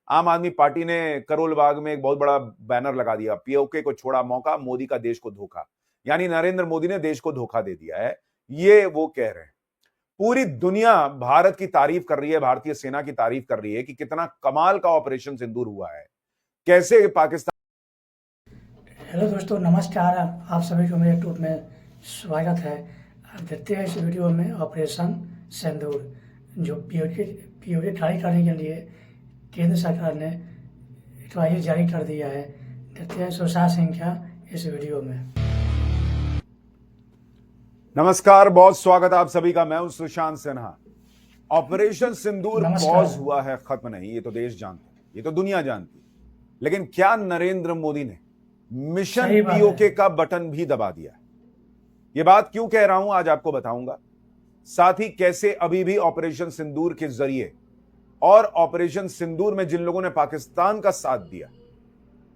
आम आदमी पार्टी ने करोल बाग में एक बहुत बड़ा बैनर लगा दिया, पीओके को छोड़ा मौका, मोदी का देश को धोखा। यानी नरेंद्र मोदी ने देश को धोखा दे दिया है, ये वो कह रहे हैं। पूरी दुनिया भारत की तारीफ कर रही है, भारतीय सेना की तारीफ कर रही है कि कितना कमाल का ऑपरेशन सिंदूर हुआ है, कैसे पाकिस्तान। हेलो दोस्तों, नमस्कार। आप सभी को मेरे यूट्यूब में स्वागत है। आप देखते हैं इस वीडियो में ऑपरेशन सिंदूर, जो पीओके खाली करने के लिए केंद्र सरकार ने एडवाइजरी जारी कर दिया है। देखते हैं सुशांत सिंह क्या इस वीडियो में। नमस्कार, बहुत स्वागत आप सभी का। मैं हूं सुशांत सिन्हा। ऑपरेशन सिंदूर पॉज हुआ है, खत्म नहीं, ये तो देश जानता है, ये तो दुनिया जानती है। लेकिन क्या नरेंद्र मोदी ने मिशन पीओके का बटन भी दबा दिया है? ये बात क्यों कह रहा हूं आज आपको बताऊंगा। साथ ही कैसे अभी भी ऑपरेशन सिंदूर के जरिए और ऑपरेशन सिंदूर में जिन लोगों ने पाकिस्तान का साथ दिया,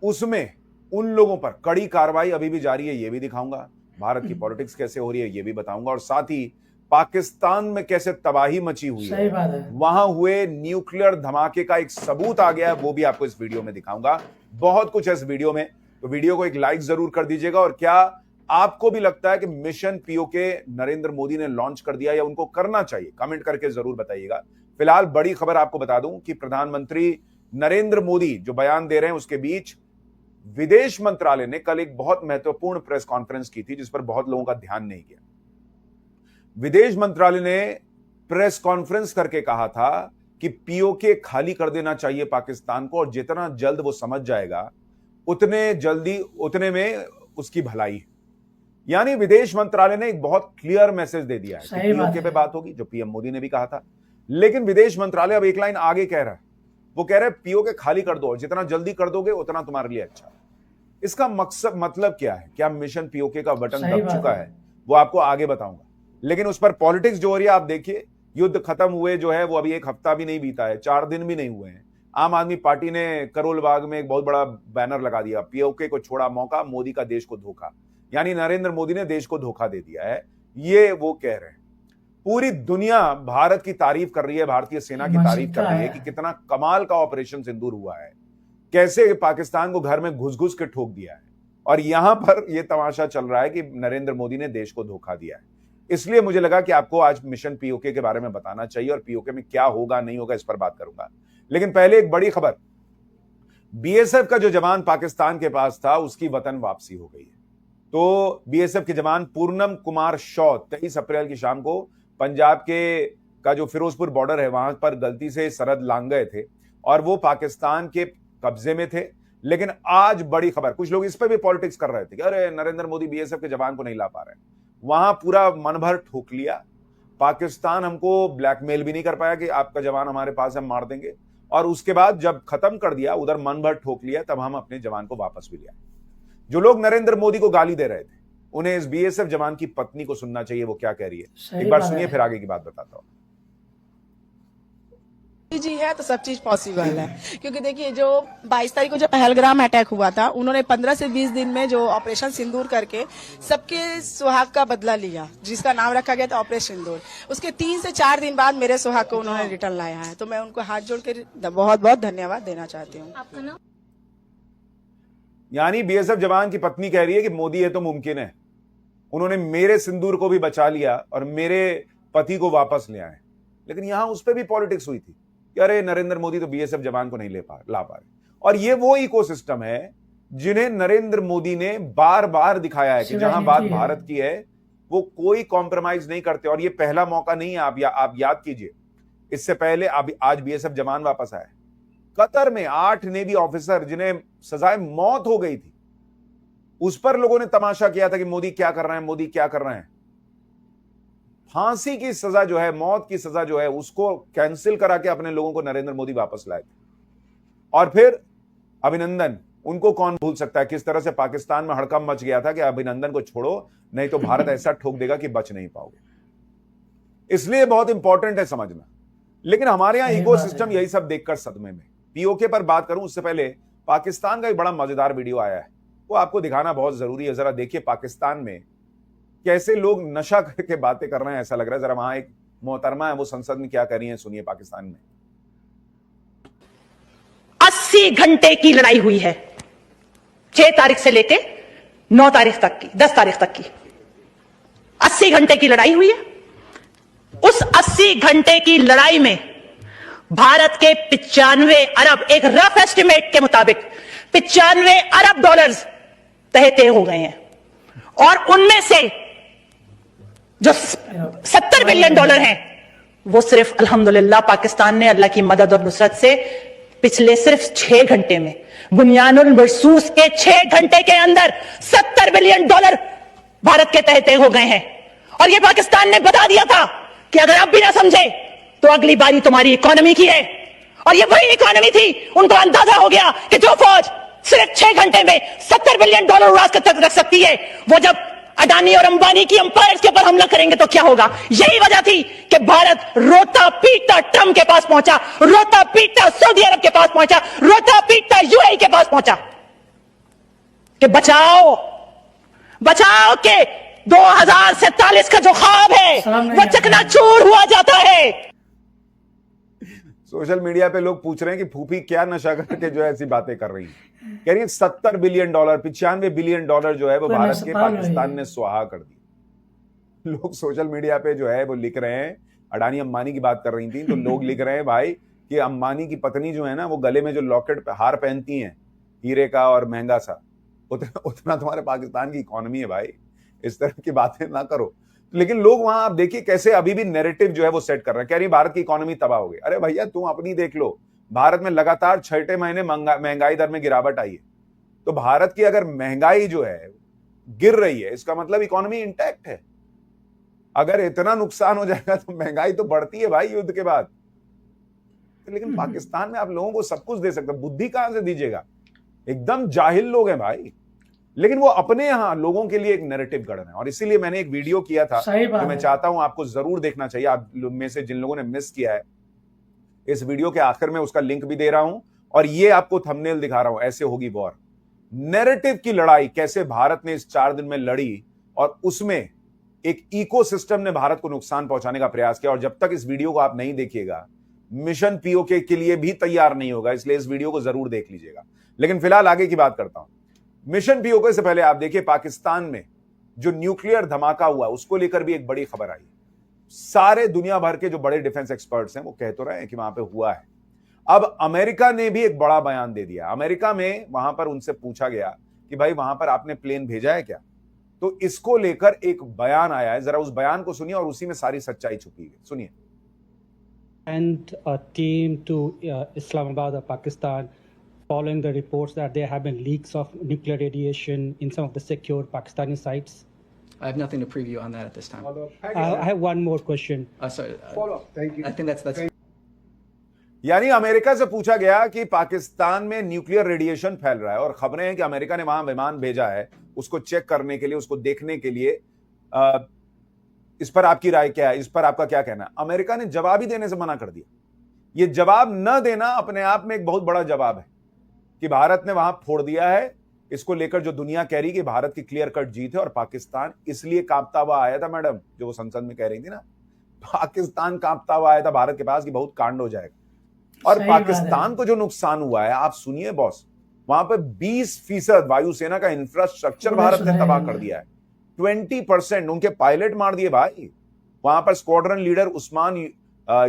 उसमें उन लोगों पर कड़ी कार्रवाई अभी भी जारी है, ये भी दिखाऊंगा। भारत की पॉलिटिक्स कैसे हो रही है, ये भी बताऊंगा। और साथ ही पाकिस्तान में कैसे तबाही मची हुई है, सही बात है। वहां हुए न्यूक्लियर धमाके का एक सबूत आ गया है, वो भी आपको इस वीडियो में दिखाऊंगा। बहुत कुछ है इस वीडियो में, तो वीडियो को एक लाइक जरूर कर दीजिएगा। और क्या आपको भी लगता है कि मिशन पीओके नरेंद्र मोदी ने लॉन्च कर दिया या उनको करना चाहिए, कमेंट करके जरूर बताइएगा। फिलहाल बड़ी खबर आपको बता दूं कि प्रधानमंत्री नरेंद्र मोदी जो बयान दे रहे हैं, उसके बीच विदेश मंत्रालय ने कल एक बहुत महत्वपूर्ण प्रेस कॉन्फ्रेंस की थी, जिस पर बहुत लोगों का ध्यान नहीं गया। विदेश मंत्रालय ने प्रेस कॉन्फ्रेंस करके कहा था कि पीओके खाली कर देना चाहिए पाकिस्तान को, और जितना जल्द वो समझ जाएगा उतने जल्दी उतने में उसकी भलाई है। यानी विदेश मंत्रालय ने एक बहुत क्लियर मैसेज दे दिया है कि पीओके पे बात होगी, जो पीएम मोदी ने भी कहा था। लेकिन विदेश मंत्रालय अब एक लाइन आगे कह रहा है, वो कह रहे हैं पीओके खाली कर दो, और जितना जल्दी कर दोगे उतना तुम्हारे लिए अच्छा। इसका मकसद मतलब क्या है? क्या मिशन पीओके का बटन दब चुका है? वो आपको आगे बताऊंगा। लेकिन उस पर पॉलिटिक्स जो हो रही है, आप देखिए, युद्ध खत्म हुए जो है वो अभी एक हफ्ता भी नहीं बीता है, 4 दिन भी नहीं हुए हैं। आम आदमी पार्टी ने करोल बाग में एक बहुत बड़ा बैनर लगा दिया, पीओके को छोड़ा मौका, मोदी का देश को धोखा। यानी नरेंद्र मोदी ने देश को धोखा दे दिया है, ये वो कह रहे हैं। पूरी दुनिया भारत की तारीफ कर रही है, भारतीय सेना की तारीफ कर रही है कि कितना कमाल का ऑपरेशन सिंदूर हुआ है, कैसे पाकिस्तान को घर में घुस घुस के ठोक दिया है। और यहां पर यह तमाशा चल रहा है कि नरेंद्र मोदी ने देश को धोखा दिया है। इसलिए मुझे लगा कि आपको आज मिशन पीओके के बारे में बताना चाहिए, और पीओके में क्या होगा नहीं होगा इस पर बात करूंगा। लेकिन पहले एक बड़ी खबर, बीएसएफ का जो जवान पाकिस्तान के पास था, उसकी वतन वापसी हो गई है। तो बीएसएफ के जवान पूर्णम कुमार शॉ 23 अप्रैल की शाम को पंजाब के का जो फिरोजपुर बॉर्डर है, वहां पर गलती से सरहद लांग गए थे, और वो पाकिस्तान के कब्जे में थे। लेकिन आज बड़ी खबर, कुछ लोग इस पर भी पॉलिटिक्स कर रहे थे कि अरे नरेंद्र मोदी बीएसएफ के जवान को नहीं ला पा रहे हैं। वहां पूरा मन भर ठोक लिया। पाकिस्तान हमको ब्लैकमेल भी नहीं कर पाया कि आपका जवान हमारे पास हम मार देंगे, और उसके बाद जब खत्म कर दिया, उधर मन भर ठोक लिया, तब हम अपने जवान को वापस भी लिया। जो लोग नरेंद्र मोदी को गाली दे रहे थे, उन्हें इस बीएसएफ जवान की पत्नी को सुनना चाहिए, वो क्या कह रही है। एक बार सुनिए, फिर आगे की बात बताता हूं। जी है तो सब चीज पॉसिबल है, क्योंकि देखिए जो 22 तारीख को जो पहलगाम अटैक हुआ था, उन्होंने 15 से 20 दिन में जो ऑपरेशन सिंदूर करके सबके सुहाग का बदला लिया, जिसका नाम रखा गया था ऑपरेशन सिंदूर। उसके 3 से 4 दिन बाद मेरे सुहाग को उन्होंने रिटर्न लाया है, तो मैं उनको हाथ जोड़ के बहुत बहुत धन्यवाद देना चाहती हूँ। यानी बीएसएफ जवान की पत्नी कह रही है कि मोदी है तो मुमकिन है, उन्होंने मेरे सिंदूर को भी बचा लिया और मेरे पति को वापस ले आए। लेकिन यहां उस पर भी पॉलिटिक्स हुई थी कि अरे नरेंद्र मोदी तो बीएसएफ जवान को नहीं ला पा रहे। और ये वो इकोसिस्टम है जिन्हें नरेंद्र मोदी ने बार बार दिखाया है कि जहां बात भारत की है, वो कोई कॉम्प्रोमाइज नहीं करते। और ये पहला मौका नहीं है, आप याद कीजिए, इससे पहले आज बीएसएफ जवान वापस आए। कतर में 8 नेवी ऑफिसर जिन्हें सजाए मौत हो गई थी, उस पर लोगों ने तमाशा किया था कि मोदी क्या कर रहे हैं, मोदी क्या कर रहे हैं। फांसी की सजा जो है, मौत की सजा जो है, उसको कैंसिल करा के अपने लोगों को नरेंद्र मोदी वापस लाए थे। और फिर अभिनंदन, उनको कौन भूल सकता है, किस तरह से पाकिस्तान में हड़कंप मच गया था कि अभिनंदन को छोड़ो, नहीं तो भारत ऐसा ठोक देगा कि बच नहीं पाओगे। इसलिए बहुत इंपॉर्टेंट है समझना। लेकिन हमारे यहां इकोसिस्टम यही सब देखकर सदमे में। पीओके पर बात करूं उससे पहले पाकिस्तान का एक बड़ा मजेदार वीडियो आया है, वो आपको दिखाना बहुत जरूरी है। जरा देखिए पाकिस्तान में कैसे लोग नशा करके बातें कर रहे हैं, ऐसा लग रहा है। जरा वहां एक मोहतरमा है, वो संसद में क्या कर रही है, सुनिए पाकिस्तान में। 80 घंटे की लड़ाई हुई है, 6 तारीख से लेके 9 तारीख तक की, 10 तारीख तक की 80 घंटे की लड़ाई हुई है। उस 80 घंटे की लड़ाई में भारत के 95 अरब, एक रफ एस्टिमेट के मुताबिक 95 अरब डॉलर्स तय हो गए हैं, और उनमें से जो 70 बिलियन डॉलर हैं वो सिर्फ अल्हम्दुलिल्लाह पाकिस्तान ने अल्लाह की मदद और नुसरत से पिछले सिर्फ 6 घंटे में, बुनियानुल मरसूस के 6 घंटे के अंदर 70 बिलियन डॉलर भारत के तहत हो गए हैं। और ये पाकिस्तान ने बता दिया था कि अगर आप भी ना समझे तो अगली बारी तुम्हारी इकोनॉमी की है। और ये वही इकोनॉमी थी, उनको अंदाजा हो गया कि जो फौज सिर्फ 6 घंटे में 70 बिलियन डॉलर उड़ा कर रख सकती है, वो जब अडानी और अंबानी की एम्पायर्स के ऊपर हमला करेंगे तो क्या होगा। यही वजह थी कि भारत रोता पीटता ट्रंप के पास पहुंचा, रोता पीटता सऊदी अरब के पास पहुंचा, रोता पीटता यूएई के पास पहुंचा कि बचाओ बचाओ के 2047 का जो ख्वाब है वो चकनाचूर हुआ जाता है। सोशल मीडिया पे लोग पूछ रहे हैं कि फूफी क्या नशा करके जो है ऐसी बातें कर रही है। कह रही है 70 बिलियन डॉलर, 95 बिलियन डॉलर जो है वो भारत के पाकिस्तान ने सुहा कर दी। लोग सोशल मीडिया पे जो है वो लिख रहे हैं, अडानी अंबानी की बात कर रही थी तो लोग लिख रहे हैं भाई कि अंबानी की पत्नी जो है ना, वो गले में जो लॉकेट हार पहनती हैं हीरे का और महंगा सा, उतना तुम्हारे पाकिस्तान की इकोनॉमी है भाई। इस तरह की बातें ना करो। लेकिन लोग वहां आप देखिए कैसे अभी भी नैरेटिव जो है वो सेट कर रहे हैं, कह रही भारत की इकोनॉमी तबाह हो गई। अरे भैया तुम अपनी देख लो, भारत में लगातार 6 महीने महंगाई दर में गिरावट आई है। तो भारत की अगर महंगाई जो है गिर रही है, इसका मतलब इकोनॉमी इंटैक्ट है। अगर इतना नुकसान हो जाएगा तो महंगाई तो बढ़ती है भाई युद्ध के बाद। लेकिन पाकिस्तान में आप लोगों को सब कुछ दे सकते, बुद्धि कहां से दीजिएगा? एकदम जाहिल लोग हैं भाई। लेकिन वो अपने यहां लोगों के लिए एक नैरेटिव गढ़ रहे हैं। और इसीलिए मैंने एक वीडियो किया था जो मैं चाहता हूं आपको जरूर देखना चाहिए, आप में से जिन लोगों ने मिस किया है। इस वीडियो के आखिर में उसका लिंक भी दे रहा हूं और ये आपको थंबनेल दिखा रहा हूं, ऐसे होगी वॉर। नैरेटिव की लड़ाई कैसे भारत ने इस 4 दिन में लड़ी और उसमें एक इकोसिस्टम ने भारत को नुकसान पहुंचाने का प्रयास किया। और जब तक इस वीडियो को आप नहीं देखिएगा, मिशन पीओके के लिए भी तैयार नहीं होगा। इसलिए इस वीडियो को जरूर देख लीजिएगा। लेकिन फिलहाल आगे की बात करता हूं। मिशन पीओके से पहले आप देखिए, पाकिस्तान में जो न्यूक्लियर धमाका हुआ उसको लेकर भी एक बड़ी खबर आई। सारे दुनिया भर के जो बड़े डिफेंस एक्सपर्ट्स हैं वो कह तो रहे हैं कि वहां पे हुआ है। अब अमेरिका ने भी एक बड़ा बयान दे दिया। अमेरिका में वहां पर उनसे पूछा गया कि भाई वहां पर आपने प्लेन भेजा है क्या, तो इसको लेकर एक बयान आया है। जरा उस बयान को सुनिए और उसी में सारी सच्चाई छुपी है, सुनिए। And a team to Islamabad or Pakistan following the reports that there have been leaks of nuclear radiation in some of the secure Pakistani sites. I have nothing to preview on that at this time. I have one more question. Sorry. Follow up. Thank you. I think that's यानी America से पूछा गया कि पाकिस्तान में nuclear radiation फैल रहा है और खबरें हैं कि अमेरिका ने वहां विमान भेजा है उसको चेक करने के लिए, उसको देखने के लिए। इस पर आपकी राय क्या है? इस पर आपका क्या कहना है? अमेरिका ने जवाब ही देने से मना कर दिया। यह जवाब न देना अपने आप में एक बहुत बड़ा जवाब है कि भारत ने वहां फोड़ दिया है। इसको लेकर जो दुनिया कह रही कि भारत की क्लियर कट जीत है और पाकिस्तान इसलिए कांपता हुआ आया था। मैडम जो वो संसद में कह रही थी ना, पाकिस्तान कांपता हुआ आया था भारत के पास कि बहुत कांड हो जाएगा। और पाकिस्तान को जो नुकसान हुआ है आप सुनिए बॉस, वहां पर 20% वायुसेना का इंफ्रास्ट्रक्चर भारत ने तबाह कर दिया है। 20% उनके पायलट मार दिए भाई। वहां पर स्क्वाड्रन लीडर उस्मान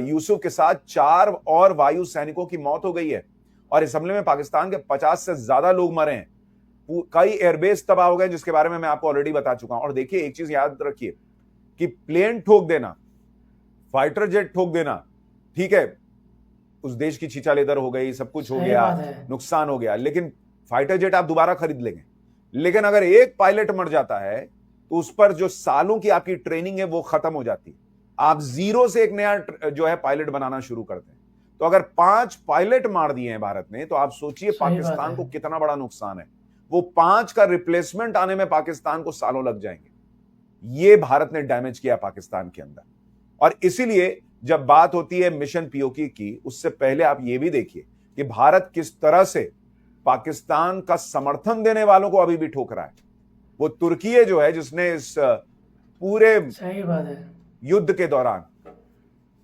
यूसुफ के साथ 4 और वायु सैनिकों की मौत हो गई है और इस हमले में पाकिस्तान के 50 से ज्यादा लोग मरे हैं। कई एयरबेस तबाह हो गए जिसके बारे में मैं आपको ऑलरेडी बता चुका हूं। और देखिए एक चीज याद रखिए कि प्लेन ठोक देना, फाइटर जेट ठोक देना, ठीक है, उस देश की छीछा लेदर हो गई, सब कुछ हो गया, नुकसान हो गया, लेकिन फाइटर जेट आप दोबारा खरीद लेंगे। लेकिन अगर एक पायलट मर जाता है तो उस पर जो सालों की आपकी ट्रेनिंग है वो खत्म हो जाती है। आप जीरो से एक नया जो है पायलट बनाना शुरू करते हैं। तो अगर 5 पायलट मार दिए हैं भारत ने, तो आप सोचिए पाकिस्तान को कितना बड़ा नुकसान है। वो 5 का रिप्लेसमेंट आने में पाकिस्तान को सालों लग जाएंगे। ये भारत ने डैमेज किया पाकिस्तान के अंदर। और इसीलिए जब बात होती है मिशन पीओके की, उससे पहले आप ये भी देखिए कि भारत किस तरह से पाकिस्तान का समर्थन देने वालों को अभी भी ठोक रहा है। वो तुर्की है जो है जिसने इस पूरे सही बात है युद्ध के दौरान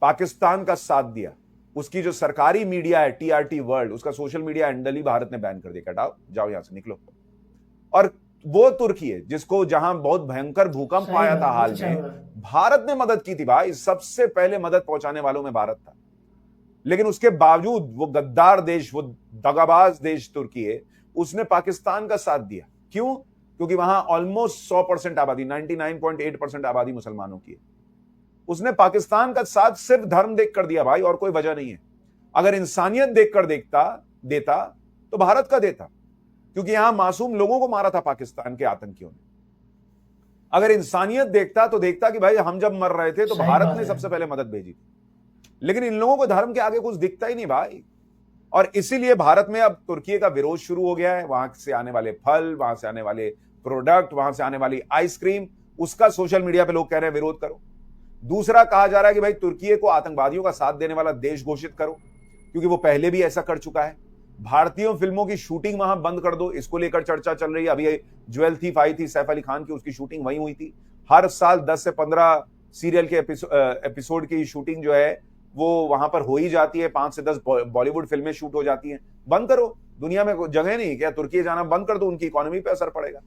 पाकिस्तान का साथ दिया, उसकी जो सरकारी मीडिया है TRT वर्ल्ड, उसका सोशल मीडिया हैंडल ही भारत ने बैन कर दिया, हटाओ, जाओ यहां से, निकलो। और वो तुर्की है जिसको जहां बहुत भयंकर भूकंप आया था हाल में, भारत ने मदद की थी भाई, सबसे पहले मदद पहुंचाने वालों में भारत था। लेकिन उसके बावजूद वो गद्दार देश, वो दगाबाज देश तुर्की है, उसने पाकिस्तान का साथ दिया। क्यों? क्योंकि वहां ऑलमोस्ट 100% आबादी, 99.8% आबादी मुसलमानों की है। उसने पाकिस्तान का साथ सिर्फ धर्म देखकर दिया भाई, और कोई वजह नहीं है। अगर इंसानियत देखकर देता तो भारत का देता, क्योंकि यहां मासूम लोगों को मारा था पाकिस्तान के आतंकियों ने। अगर इंसानियत देखता तो देखता कि भाई हम जब मर रहे थे तो भारत ने सबसे पहले मदद भेजी थी। लेकिन इन लोगों को धर्म के आगे कुछ दिखता ही नहीं भाई। और इसीलिए भारत में अब तुर्की का विरोध शुरू हो गया है। वहां से आने वाले फल, वहां से आने वाले प्रोडक्ट, वहां से आने वाली आइसक्रीम, उसका सोशल मीडिया पे लोग कह रहे हैं विरोध करो। दूसरा कहा जा रहा है कि भाई तुर्की को आतंकवादियों का साथ देने वाला देश घोषित करो, क्योंकि वो पहले भी ऐसा कर चुका है। भारतीय फिल्मों की शूटिंग वहां बंद कर दो, इसको लेकर चर्चा चल रही है। अभी ज्वेल थीफ आई थी सैफ अली खान की, उसकी शूटिंग वहीं हुई थी। हर साल 10 से 15 सीरियल के एपिसोड की शूटिंग जो है वो वहां पर हो ही जाती है। 5 से 10 बॉलीवुड फिल्में शूट हो जाती हैं। बंद करो, दुनिया में जगह नहीं क्या? तुर्की जाना बंद कर दो, उनकी इकोनॉमी पे असर पड़ेगा।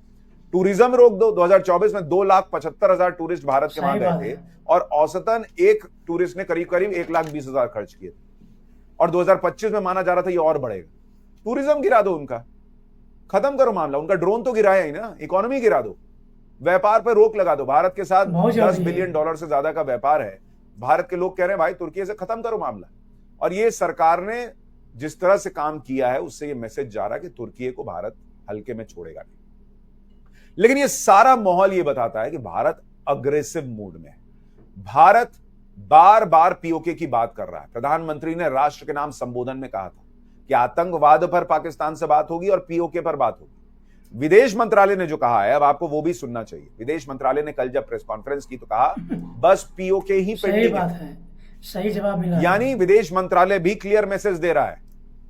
टूरिज्म रोक दो। 2024 में 2,75,000 टूरिस्ट भारत के वहां गए थे, और औसतन एक टूरिस्ट ने करीब 1,20,000 खर्च किए थे, और 2025 में माना जा रहा था ये और बढ़ेगा। टूरिज्म गिरा दो, उनका खत्म करो मामला। उनका ड्रोन तो गिराया ही ना, इकोनॉमी गिरा दो, व्यापार पर रोक लगा दो। भारत के साथ $10 बिलियन से ज्यादा का व्यापार है। भारत के लोग कह रहे हैं भाई तुर्की से खत्म करो मामला। और ये सरकार ने जिस तरह से काम किया है उससे ये मैसेज जा रहा है कि तुर्की को भारत हल्के में छोड़ेगा नहीं। लेकिन ये सारा माहौल ये बताता है कि भारत अग्रेसिव मूड में है। भारत बार बार पीओके की बात कर रहा है। प्रधानमंत्री ने राष्ट्र के नाम संबोधन में कहा था कि आतंकवाद पर पाकिस्तान से बात होगी और पीओके पर बात होगी। विदेश मंत्रालय ने जो कहा है, अब आपको वो भी सुनना चाहिए। विदेश मंत्रालय ने कल जब प्रेस कॉन्फ्रेंस की तो कहा बस पीओके ही पेंडिंग है। सही जवाब मिला। यानी विदेश मंत्रालय भी क्लियर मैसेज दे रहा है,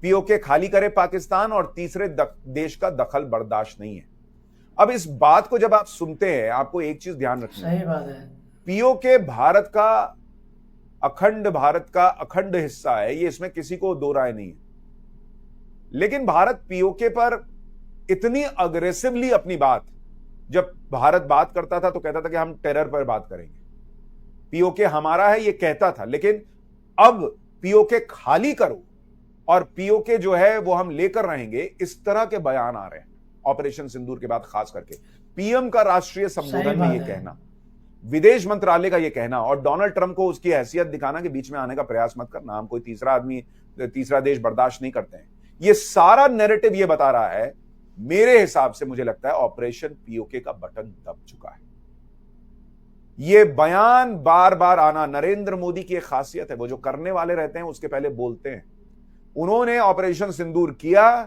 पीओके खाली करे पाकिस्तान, और तीसरे देश का दखल बर्दाश्त नहीं है। अब इस बात को जब आप सुनते हैं, आपको एक चीज ध्यान रखनी है। सही बात है। पीओके भारत का अखंड हिस्सा है, ये इसमें किसी को दो राय नहीं है। लेकिन भारत पीओके पर इतनी अग्रेसिवली अपनी बात, जब भारत बात करता था तो कहता था कि हम टेरर पर बात करेंगे, पीओके हमारा है ये कहता था। लेकिन अब पीओके खाली करो और पीओके जो है वो हम लेकर रहेंगे, इस तरह के बयान आ रहे हैं ऑपरेशन सिंदूर के बाद। खास करके पीएम का राष्ट्रीय संबोधन में ये कहना, विदेश मंत्रालय का ये कहना, और डोनाल्ड ट्रंप को उसकी हैसियत दिखाना कि बीच में आने का प्रयास मत करना, हम कोई तीसरा देश बर्दाश्त नहीं करते हैं। ये सारा नैरेटिव ये बता रहा है, मेरे हिसाब से मुझे लगता है ऑपरेशन पीओके का बटन दब चुका है। ये बयान बार बार आना नरेंद्र मोदी की एक खासियत है, वो जो करने वाले रहते हैं उसके पहले बोलते हैं। उन्होंने ऑपरेशन सिंदूर किया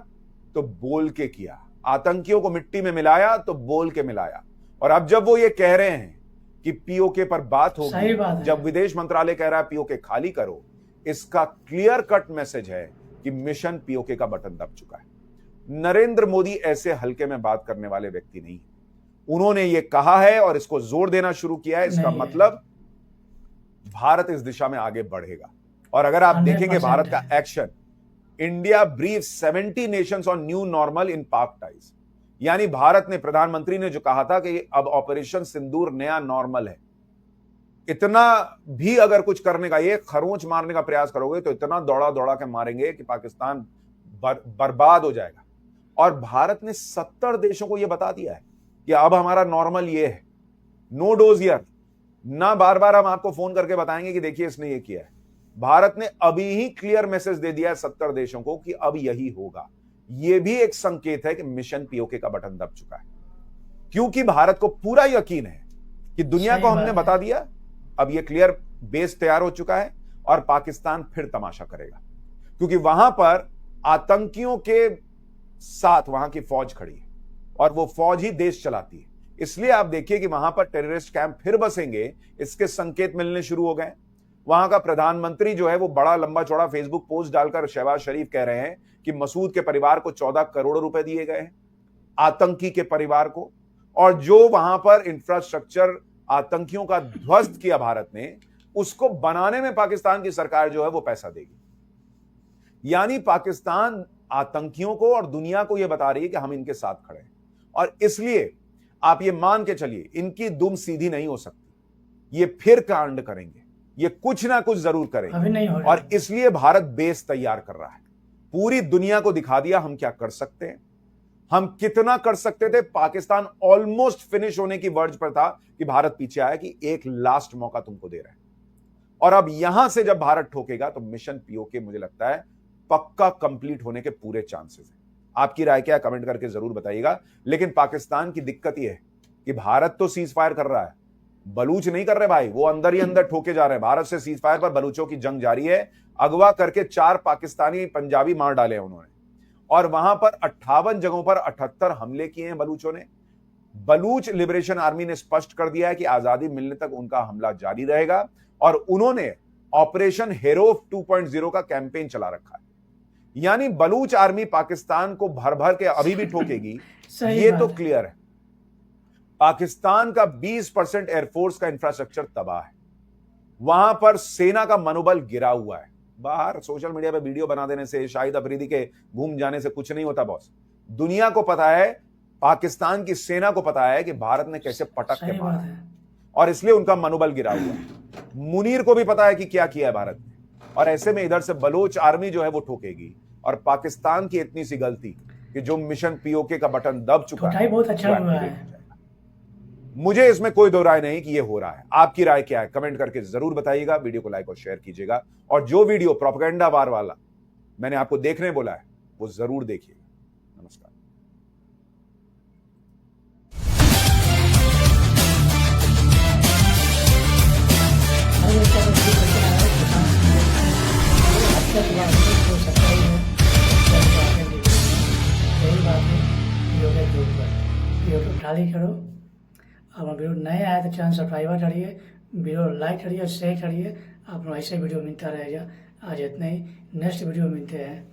तो बोल के किया, आतंकियों को मिट्टी में मिलाया तो बोल के मिलाया। और अब जब वो ये कह रहे हैं कि पीओके पर बात होगी, जब विदेश मंत्रालय कह रहा है पीओके खाली करो, इसका क्लियर कट मैसेज है कि मिशन पीओके का बटन दब चुका है। नरेंद्र मोदी ऐसे हल्के में बात करने वाले व्यक्ति नहीं। उन्होंने ये कहा है और इसको जोर देना शुरू किया है, इसका मतलब भारत इस दिशा में आगे बढ़ेगा। और अगर आप देखेंगे भारत का action, India brief 70 Nations on new normal इन पाक टाइज, यानी भारत ने, प्रधानमंत्री ने जो कहा था कि अब ऑपरेशन सिंदूर नया नॉर्मल है, इतना भी अगर कुछ करने का, ये खरोंच मारने का प्रयास करोगे तो इतना दौड़ा दौड़ा के मारेंगे कि पाकिस्तान बर्बाद हो जाएगा। और भारत ने 70 देशों को यह बता दिया है कि अब हमारा नॉर्मल ये है, नो डोज ईयर, ना बार बार हम आपको फोन करके बताएंगे कि देखिए इसने ये किया है। भारत ने अभी ही क्लियर मैसेज दे दिया है 70 देशों को कि अब यही होगा। यह भी एक संकेत है कि मिशन पीओके का बटन दब चुका है, क्योंकि भारत को पूरा यकीन है कि दुनिया को हमने बता दिया, अब यह क्लियर बेस तैयार हो चुका है और पाकिस्तान फिर तमाशा करेगा, क्योंकि वहां पर आतंकियों के साथ वहां की फौज खड़ी है और वो फौज ही देश चलाती है। इसलिए आप देखिए कि वहां पर टेररिस्ट कैंप फिर बसेंगे, इसके संकेत मिलने शुरू हो गए। वहां का प्रधानमंत्री जो है वो बड़ा लंबा चौड़ा फेसबुक पोस्ट डालकर शहबाज शरीफ कह रहे हैं कि मसूद के परिवार को 14 करोड़ रुपए दिए गए हैं, आतंकी के परिवार को, और जो वहां पर इंफ्रास्ट्रक्चर आतंकियों का ध्वस्त किया भारत ने, उसको बनाने में पाकिस्तान की सरकार जो है वो पैसा देगी। यानी पाकिस्तान आतंकियों को और दुनिया को यह बता रही है कि हम इनके साथ खड़े हैं, और इसलिए आप ये मान के चलिए इनकी दुम सीधी नहीं हो सकती, ये फिर कांड करेंगे, ये कुछ ना कुछ जरूर अभी करेंगे। नहीं हो रहा। और इसलिए भारत बेस तैयार कर रहा है, पूरी दुनिया को दिखा दिया हम क्या कर सकते हैं, हम कितना कर सकते थे। पाकिस्तान ऑलमोस्ट फिनिश होने की वर्ज पर था कि भारत पीछे आया कि एक लास्ट मौका तुमको दे रहा है। और अब यहां से जब भारत ठोकेगा तो मिशन पीओके मुझे लगता है पक्का कंप्लीट होने के पूरे चांसेस हैं। आपकी राय क्या है कमेंट करके जरूर बताइएगा। लेकिन पाकिस्तान की दिक्कत यह है कि भारत तो सीज फायर कर रहा है, बलूच नहीं कर रहे भाई, वो अंदर ही अंदर ठोके जा रहे हैं। भारत से सीज फायर पर बलूचों की जंग जारी है। अगवा करके 4 पाकिस्तानी पंजाबी मार डाले हैं उन्होंने, और वहां पर 58 जगहों पर 78 हमले किए हैं बलूचों ने। बलूच लिबरेशन आर्मी ने स्पष्ट कर दिया है कि आजादी मिलने तक उनका हमला जारी रहेगा, और उन्होंने ऑपरेशन हेरोफ 2.0 का कैंपेन चला रखा है। यानी बलूच आर्मी पाकिस्तान को भर भर के अभी भी ठोकेगी, ये तो क्लियर है। पाकिस्तान का 20% एयरफोर्स का इंफ्रास्ट्रक्चर तबाह है, वहां पर सेना का मनोबल गिरा हुआ है। बाहर सोशल मीडिया पे वीडियो बना देने से, शाहिद अफरीदी के घूम जाने से कुछ नहीं होता बॉस। दुनिया को पता है, पाकिस्तान की सेना को पता है कि भारत ने कैसे पटक के मारा है, और इसलिए उनका मनोबल गिरा हुआ है। मुनीर को भी पता है कि क्या किया है भारत ने, और ऐसे में इधर से बलोच आर्मी जो है वो ठोकेगी। और पाकिस्तान की इतनी सी गलती कि जो मिशन पीओके का बटन दब चुका है, बहुत अच्छा हुआ है। मुझे इसमें कोई दो राय नहीं कि ये हो रहा है। आपकी राय क्या है कमेंट करके जरूर बताइएगा। वीडियो को लाइक और शेयर कीजिएगा, और जो वीडियो प्रोपेगेंडा वार वाला मैंने आपको देखने बोला है वो जरूर देखिएगा। नमस्कार। यूट्यूब खाली करो। अब वीडियो नए आए तो चैनल सब्सक्राइबर करिए, वीडियो लाइक करिए, शेयर करिए। आप ऐसे वीडियो मिलता रहेगा। आज इतना ही, नेक्स्ट वीडियो मिलते हैं।